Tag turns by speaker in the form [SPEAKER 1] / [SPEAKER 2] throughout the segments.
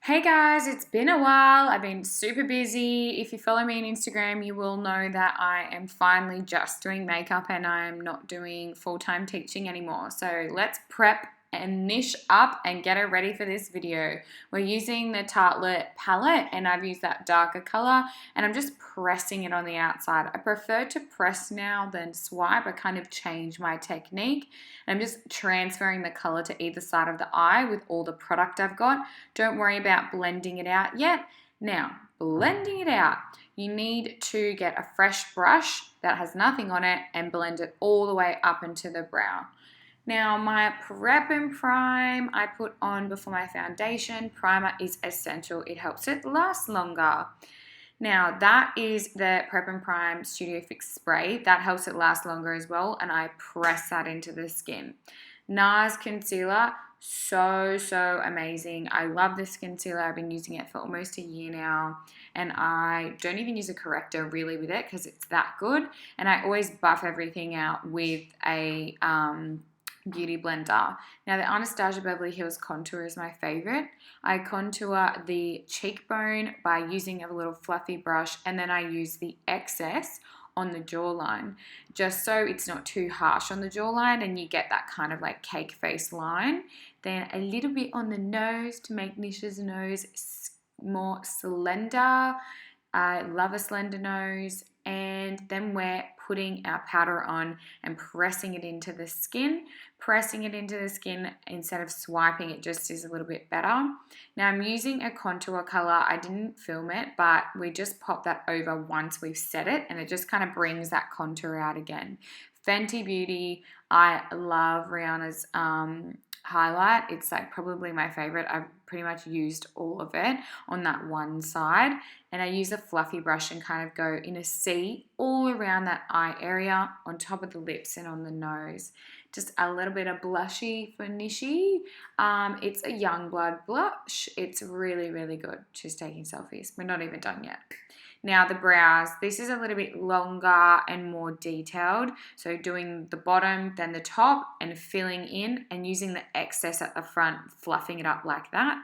[SPEAKER 1] Hey guys, it's been a while. I've been super busy. If you follow me on Instagram, you will know that I am finally just doing makeup and I am not doing full-time teaching anymore. So let's prep and niche up and get her ready for this video. We're using the Tartelette palette and I've used that darker color and I'm just pressing it on the outside. I prefer to press now than swipe. I kind of change my technique. I'm just transferring the color to either side of the eye with all the product I've got. Don't worry about blending it out yet. Now, blending it out, you need to get a fresh brush that has nothing on it and blend it all the way up into the brow. Now, my prep and prime I put on before my foundation. Primer is essential. It helps it last longer. Now, that is the Prep and Prime Studio Fix Spray. That helps it last longer as well, and I press that into the skin. NARS Concealer, so amazing. I love this concealer. I've been using it for almost a year now, and I don't even use a corrector really with it because it's that good, and I always buff everything out with a beauty blender. Now, the Anastasia Beverly Hills contour is my favorite. I contour the cheekbone by using a little fluffy brush, and then I use the excess on the jawline just so it's not too harsh on the jawline and you get that kind of like cake face line. Then a little bit on the nose to make Nisha's nose more slender. I love a slender nose. And then we're putting our powder on and pressing it into the skin. Pressing it into the skin instead of swiping it just is a little bit better. Now I'm using a contour color. I didn't film it, but we just pop that over once we've set it and it just kind of brings that contour out again. Fenty Beauty, I love Rihanna's highlight. It's like probably my favorite. I've pretty much used all of it on that one side, and I use a fluffy brush and kind of go in a C all around that eye area, on top of the lips and on the nose. Just a little bit of blushy for Nishi. It's a Youngblood blush. It's really good. She's taking selfies. We're not even done yet. Now the brows, this is a little bit longer and more detailed. So doing the bottom, then the top and filling in and using the excess at the front, fluffing it up like that.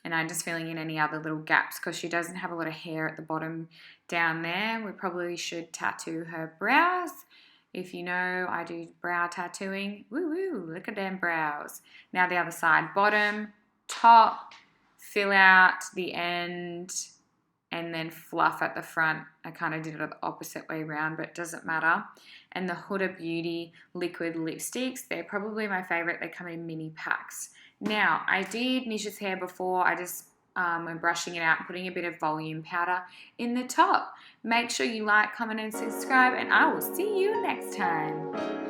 [SPEAKER 1] And I'm just filling in any other little gaps because she doesn't have a lot of hair at the bottom down there. We probably should tattoo her brows. If you know, I do brow tattooing. Woo, look at them brows. Now the other side, bottom, top, fill out the end, and then fluff at the front. I kind of did it the opposite way around, but it doesn't matter. And the Huda Beauty liquid lipsticks, they're probably my favorite. They come in mini packs. Now, I did Nisha's hair before. I just when brushing it out, putting a bit of volume powder in the top. Make sure you like, comment, and subscribe, and I will see you next time.